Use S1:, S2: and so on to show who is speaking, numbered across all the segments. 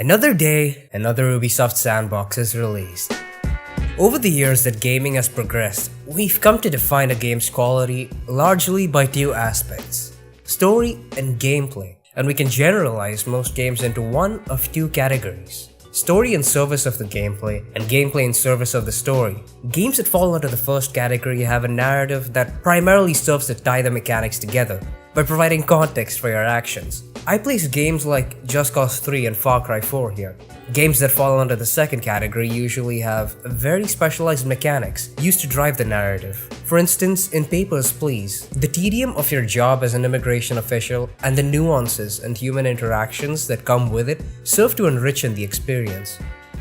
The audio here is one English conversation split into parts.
S1: Another day, another Ubisoft sandbox is released. Over the years that gaming has progressed, we've come to define a game's quality largely by two aspects: story and gameplay, and we can generalize most games into one of two categories: story in service of the gameplay, and gameplay in service of the story. Games that fall under the first category have a narrative that primarily serves to tie the mechanics together by providing context for your actions. I place games like Just Cause 3 and Far Cry 4 here. Games that fall under the second category usually have very specialized mechanics used to drive the narrative. For instance, in Papers, Please, the tedium of your job as an immigration official and the nuances and human interactions that come with it serve to enrich the experience.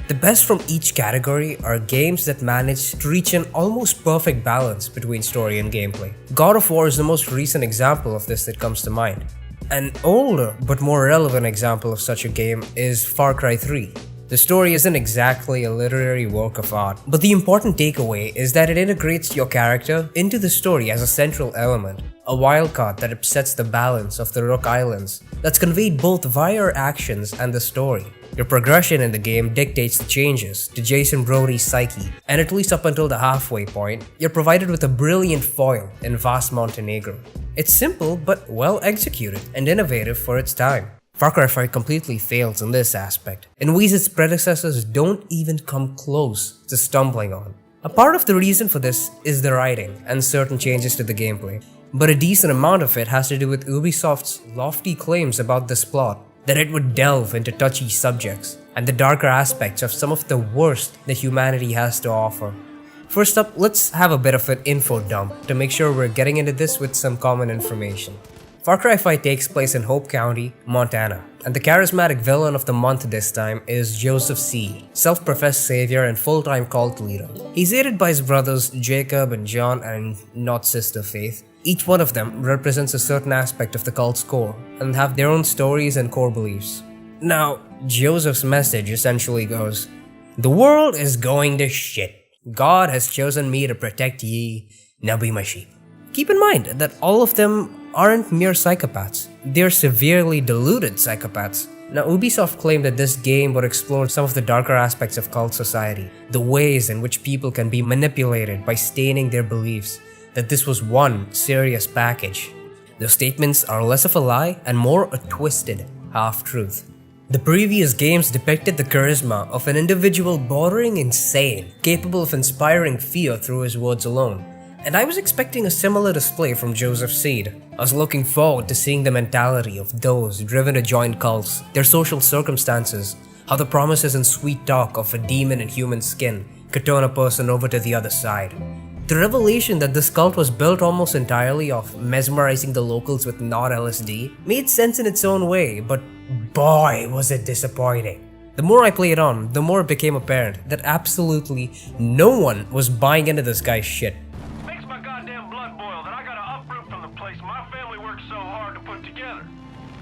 S1: The best from each category are games that manage to reach an almost perfect balance between story and gameplay. God of War is the most recent example of this that comes to mind. An older but more relevant example of such a game is Far Cry 3. The story isn't exactly a literary work of art, but the important takeaway is that it integrates your character into the story as a central element, a wildcard that upsets the balance of the Rook Islands that's conveyed both via your actions and the story. Your progression in the game dictates the changes to Jason Brody's psyche, and at least up until the halfway point, you're provided with a brilliant foil in Vas Montenegro. It's simple but well executed and innovative for its time. Far Cry 5 completely fails in this aspect, in ways its predecessors don't even come close to stumbling on. A part of the reason for this is the writing and certain changes to the gameplay, but a decent amount of it has to do with Ubisoft's lofty claims about this plot, that it would delve into touchy subjects and the darker aspects of some of the worst that humanity has to offer. First up, let's have a bit of an info dump to make sure we're getting into this with some common information. Far Cry 5 takes place in Hope County, Montana, and the charismatic villain of the month this time is Joseph Seed, self-professed savior and full-time cult leader. He's aided by his brothers Jacob and John and not Sister Faith. Each one of them represents a certain aspect of the cult's core and have their own stories and core beliefs. Now, Joseph's message essentially goes, "The world is going to shit. God has chosen me to protect ye, now be my sheep." Keep in mind that all of them aren't mere psychopaths, they're severely deluded psychopaths. Now, Ubisoft claimed that this game would explore some of the darker aspects of cult society, the ways in which people can be manipulated by staining their beliefs, that this was one serious package. Those statements are less of a lie and more a twisted half-truth. The previous games depicted the charisma of an individual bordering insane, capable of inspiring fear through his words alone. And I was expecting a similar display from Joseph Seed. I was looking forward to seeing the mentality of those driven to join cults, their social circumstances, how the promises and sweet talk of a demon in human skin could turn a person over to the other side. The revelation that this cult was built almost entirely off mesmerizing the locals with not LSD made sense in its own way, but boy was it disappointing. The more I played on, the more it became apparent that absolutely no one was buying into this guy's shit.
S2: Makes my goddamn blood boil that I gotta uproot from the place my family worked so hard to put together.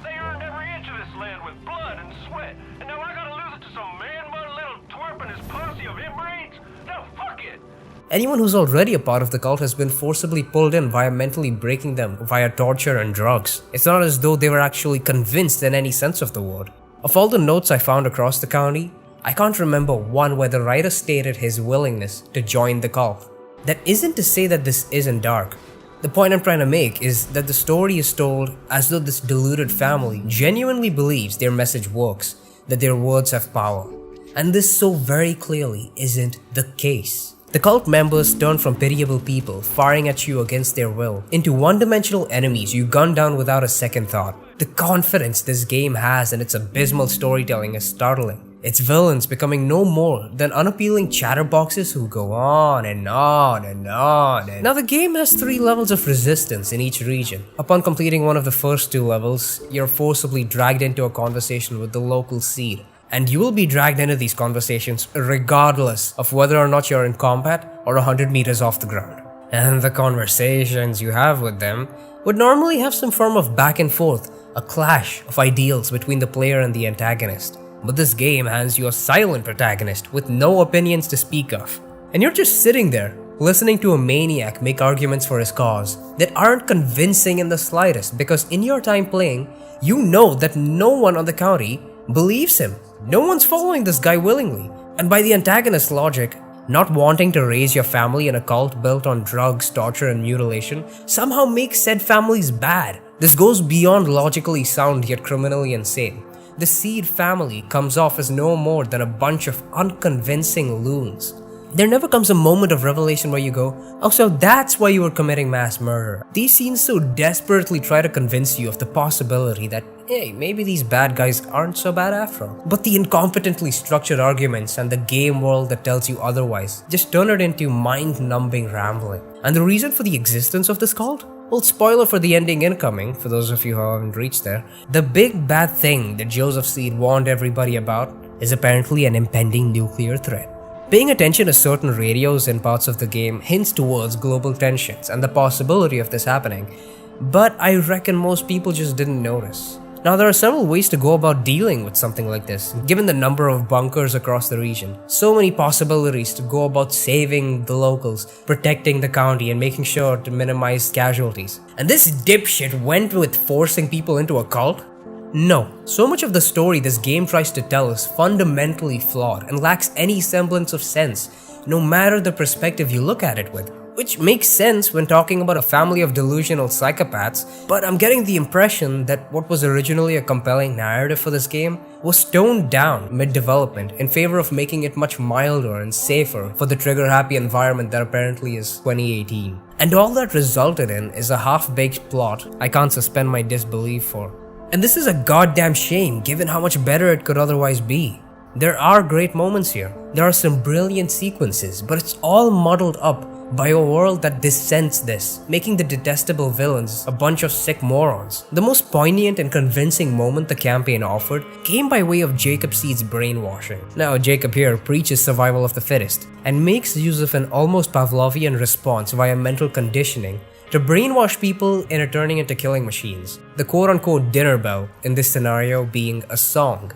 S2: They earned every inch of this land with blood and sweat, and now I gotta lose it to some man-bun little twerp and his posse of inbrains? No, fuck it!
S1: Anyone who's already a part of the cult has been forcibly pulled in via mentally breaking them via torture and drugs. It's not as though they were actually convinced in any sense of the word. Of all the notes I found across the county, I can't remember one where the writer stated his willingness to join the cult. That isn't to say that this isn't dark. The point I'm trying to make is that the story is told as though this deluded family genuinely believes their message works, that their words have power. And this so very clearly isn't the case. The cult members turn from pitiable people firing at you against their will into one-dimensional enemies you gun down without a second thought. The confidence this game has in its abysmal storytelling is startling. Its villains becoming no more than unappealing chatterboxes who go on and on and on. Now the game has 3 levels of resistance in each region. Upon completing one of the first 2 levels, you're forcibly dragged into a conversation with the local Seed. And you will be dragged into these conversations regardless of whether or not you're in combat or 100 meters off the ground. And the conversations you have with them would normally have some form of back and forth, a clash of ideals between the player and the antagonist. But this game hands you a silent protagonist with no opinions to speak of. And you're just sitting there, listening to a maniac make arguments for his cause that aren't convincing in the slightest, because in your time playing, you know that no one on the county believes him. No one's following this guy willingly. And by the antagonist's logic, not wanting to raise your family in a cult built on drugs, torture, and mutilation somehow makes said families bad. This goes beyond logically sound yet criminally insane. The Seed family comes off as no more than a bunch of unconvincing loons. There never comes a moment of revelation where you go, oh, so that's why you were committing mass murder. These scenes so desperately try to convince you of the possibility that, hey, maybe these bad guys aren't so bad after all. But the incompetently structured arguments and the game world that tells you otherwise just turn it into mind-numbing rambling. And the reason for the existence of this cult? Well, spoiler for the ending incoming, for those of you who haven't reached there. The big bad thing that Joseph Seed warned everybody about is apparently an impending nuclear threat. Paying attention to certain radios in parts of the game hints towards global tensions and the possibility of this happening, but I reckon most people just didn't notice. Now, there are several ways to go about dealing with something like this, given the number of bunkers across the region. So many possibilities to go about saving the locals, protecting the county, and making sure to minimize casualties. And this dipshit went with forcing people into a cult? No, so much of the story this game tries to tell is fundamentally flawed and lacks any semblance of sense, no matter the perspective you look at it with. Which makes sense when talking about a family of delusional psychopaths, but I'm getting the impression that what was originally a compelling narrative for this game was toned down mid-development in favor of making it much milder and safer for the trigger-happy environment that apparently is 2018. And all that resulted in is a half-baked plot I can't suspend my disbelief for. And this is a goddamn shame given how much better it could otherwise be. There are great moments here, there are some brilliant sequences, but it's all muddled up by a world that dissents this, making the detestable villains a bunch of sick morons. The most poignant and convincing moment the campaign offered came by way of Jacob Seed's brainwashing. Now, Jacob here preaches survival of the fittest, and makes use of an almost Pavlovian response via mental conditioning to brainwash people into turning into killing machines. The quote-unquote dinner bell in this scenario being a song.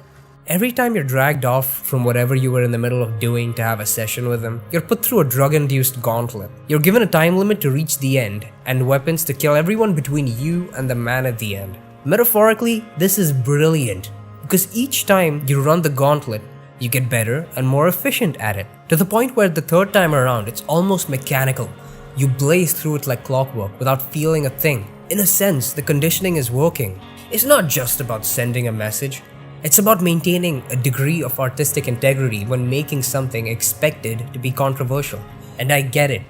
S1: Every time you're dragged off from whatever you were in the middle of doing to have a session with him, you're put through a drug-induced gauntlet. You're given a time limit to reach the end, and weapons to kill everyone between you and the man at the end. Metaphorically, this is brilliant, because each time you run the gauntlet, you get better and more efficient at it, to the point where the third time around it's almost mechanical. You blaze through it like clockwork without feeling a thing. In a sense, the conditioning is working. It's not just about sending a message. It's about maintaining a degree of artistic integrity when making something expected to be controversial. And I get it.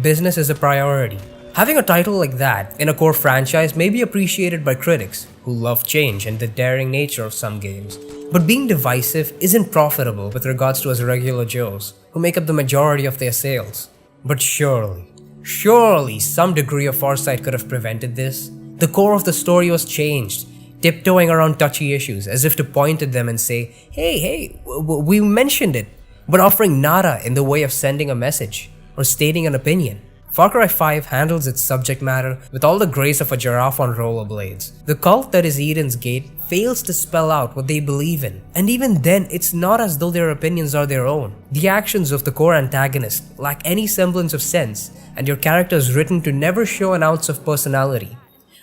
S1: Business is a priority. Having a title like that in a core franchise may be appreciated by critics who love change and the daring nature of some games. But being divisive isn't profitable with regards to us regular Joes who make up the majority of their sales. But surely some degree of foresight could have prevented this. The core of the story was changed, tiptoeing around touchy issues as if to point at them and say, hey, we mentioned it, but offering nada in the way of sending a message or stating an opinion. Far Cry 5 handles its subject matter with all the grace of a giraffe on rollerblades. The cult that is Eden's Gate fails to spell out what they believe in, and even then it's not as though their opinions are their own. The actions of the core antagonist lack any semblance of sense, and your character is written to never show an ounce of personality.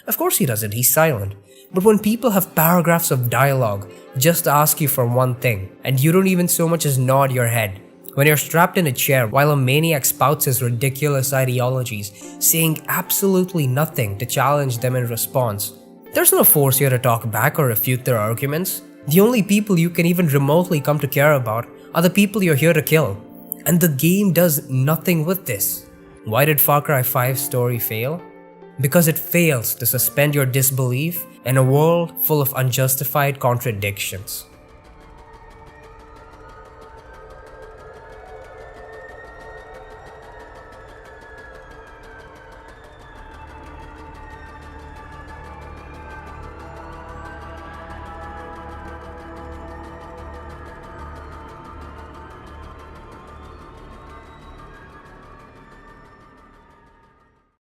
S1: Of course he doesn't, he's silent. But when people have paragraphs of dialogue just to ask you for one thing, and you don't even so much as nod your head, when you're strapped in a chair while a maniac spouts his ridiculous ideologies, saying absolutely nothing to challenge them in response, there's no force here to talk back or refute their arguments. The only people you can even remotely come to care about are the people you're here to kill, and the game does nothing with this. Why did Far Cry 5's story fail? Because it fails to suspend your disbelief in a world full of unjustified contradictions.